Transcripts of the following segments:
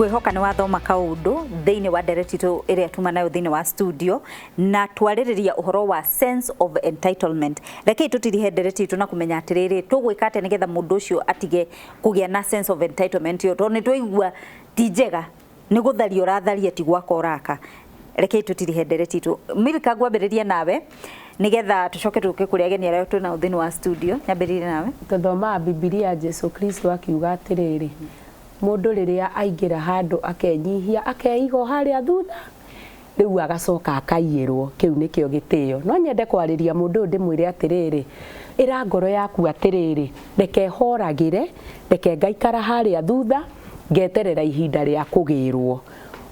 ngwihoka ni wathoma kaundu thiini wa nderetito iria tuma nayo thiini wa studio na twaririria uhoro wa sense of entitlement. Reke tutirihe nderetito na kumenya atiriri tugwika ate nigetha mundu ucio atige kugia na sense of entitlement yo tondu twaigua ti njega ni gutharia uratharia ti gwaka uraka. Reke tutirihe nderetito Milka ngwambiriria nawe nigetha tucoke tuke kuri ageni aria tuna thiini wa studio. Nyambiririe nawe tuthoma Biblia Jesu Kristo akiuga atiriri mundu riria aingira handu akenyihia akeigo haria thutha riu agacoka akaiyirwo kiu nikio gitio. No nyende kwariria mundu ndimwire atiriri ira ngoro yaku atiriri reke horagire reke ngaikara haria thutha ngeterera ihinda ria kugirwo.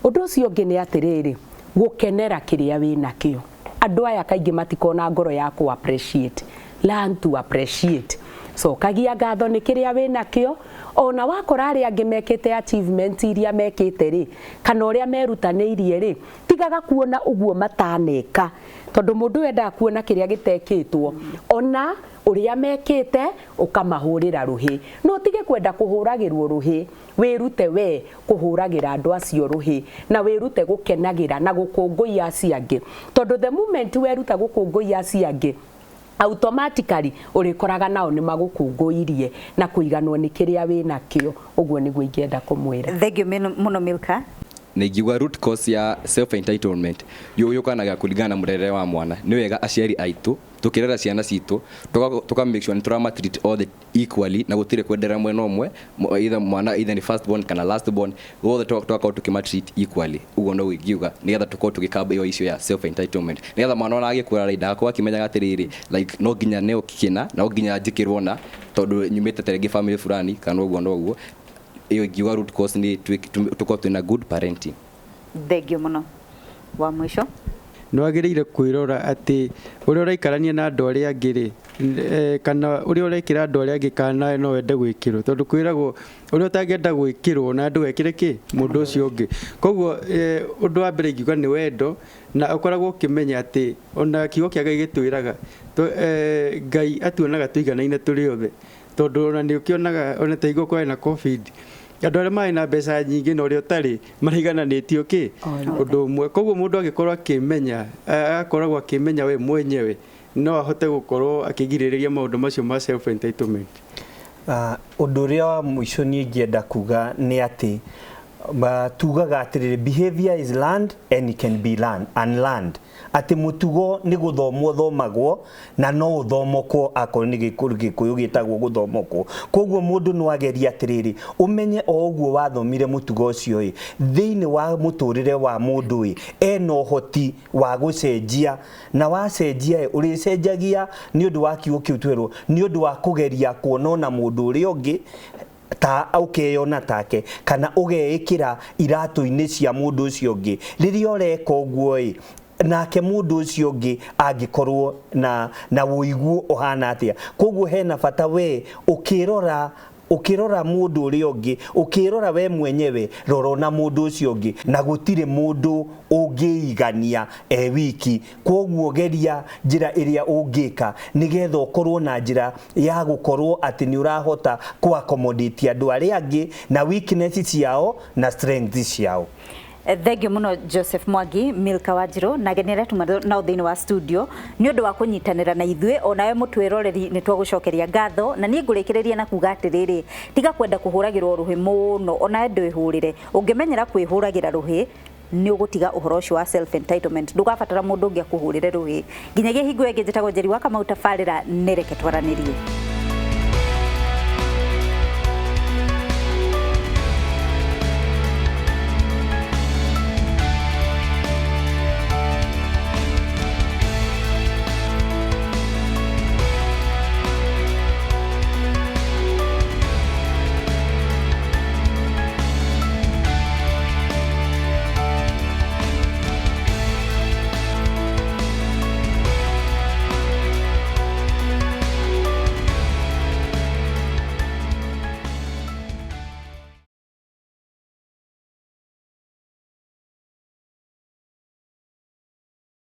Undu ucio ngi ni atiriri gukenera kiria wina kio. Andu aya kaingi matikona ngoro ya ku appreciate. Learn to appreciate. So kagia ngatho ni kiria wina kio. Ona wakora ari angi mekite achievement iria mekite ri kana uria merutaniirie ri tigaga kuona uguo mataneka tondu mundu enda kuona kiria gitekitwo ona uria mekite ukamahurira ruhi. No tige kwenda kuhuragirwo ruhi wirute we kuhuragira andu acio ruhi na wirute gukenagira na gukunguia aciangi tondu the moment weruta gukunguia aciangi automatically urikoraga nao ni magukunguirie na kuiganwo ni kiria wina kio. Uguo niguo ingienda kumwira. Thank you muno Milka. Nigigwa root cause ya self entitlement yukanaga kulingana murere wa mwana ni wega aciari aitu tukirera ciana citu tuka make sure turama treat all the equally na gutire kwendera mwena umwe either mwana either ni first born kana last born all the talk tukima treat equally. Ugo no wigiuga nigetha tukao tugikamba iyo issue ya self entitlement nigetha mwana ona agikura raida akwa kimenyaga atiriri like no ginya neo kikina na ginya njikirwo na tondu nyumite terege family fulani kana ugo no ugo iyo giwa root cause ni tuko tuna good parenting. Thank you muno. Wa mwisho no agirire kwirora ati uria uraikarania na andu aria angiri kana uria urekira andu aria angi kana no wende gwikirwo tondu kwiragwo uria utangenda gwikirwo na andu wekire ki mundu ucio ungi. Koguo undu wa mbere ngiuga ni wendo na ukoragwo ukimenya ati ona kiugo kia Ngai gitwiraga Ngai atuonaga tuiganaine turi othe tondu ona ni ukionaga ona taigo kwa na covid andu aria mai na mbeca nyingi na uria utari marigananitio ki undu umwe. Koguo mundu agikorwo akimenya akoragwo akimenya we mwenyewe no ahote gukorwo akigiririria maundu macio ma self entitlement. Undu uria wa mwisho ni ngienda kuga ni ati tugaga atiriri behavior is learned and it can be unlearned. Ati mutugo ni guthomwo thomagwo na no uthomoko akoro ni gikuyu gitagwo guthomoko. Koguo mundu no ageria atiriri umenye o uguo wathomire mutugo ucio ri thiini wa muturire wa mundu ri eno hoti wa gucenjia na wacenjia uricenjagia ni undu wa kiugo kiu twero ni undu wa kugeria kuona mundu uri ungi ta ukeyona take kana ugeikira iratu-ini cia mundu ucio ungi riria ureka uguo ri nake mundu ucio ungi angikorwo na uiguo ohana atia. Koguo hena bata we ukirora mundu uri ungi ukirora we mwenyewe roro na mundu ucio ungi na gutire mundu ungiigania wiki. Koguo geria njira iria ungika nigetha ukorwo na njira ya gukorwo ati ni urahota ku accommodate andu aria angi na weakness ciao na strength ciao. Thank you muno Joseph Mwangi, Milka Wanjiru na genera tuma na thiini wa studio ni undu wa kunyitanira na ithue onawe mutwiroreri ni twagucokeria ngatho na ni ngurikiriria na kuga atiriri tiga kwenda kuhuragirwo ruhi muno onawe ndwihurire ungimenyera kwihuragira ruhi ni ugutiga uhoro ucio wa self entitlement ndugabatara mundu ungi akuhurire ruhi nginyagia hingo enge njitagwo Njeri wa Kamau tabarira ni reke twaranirie.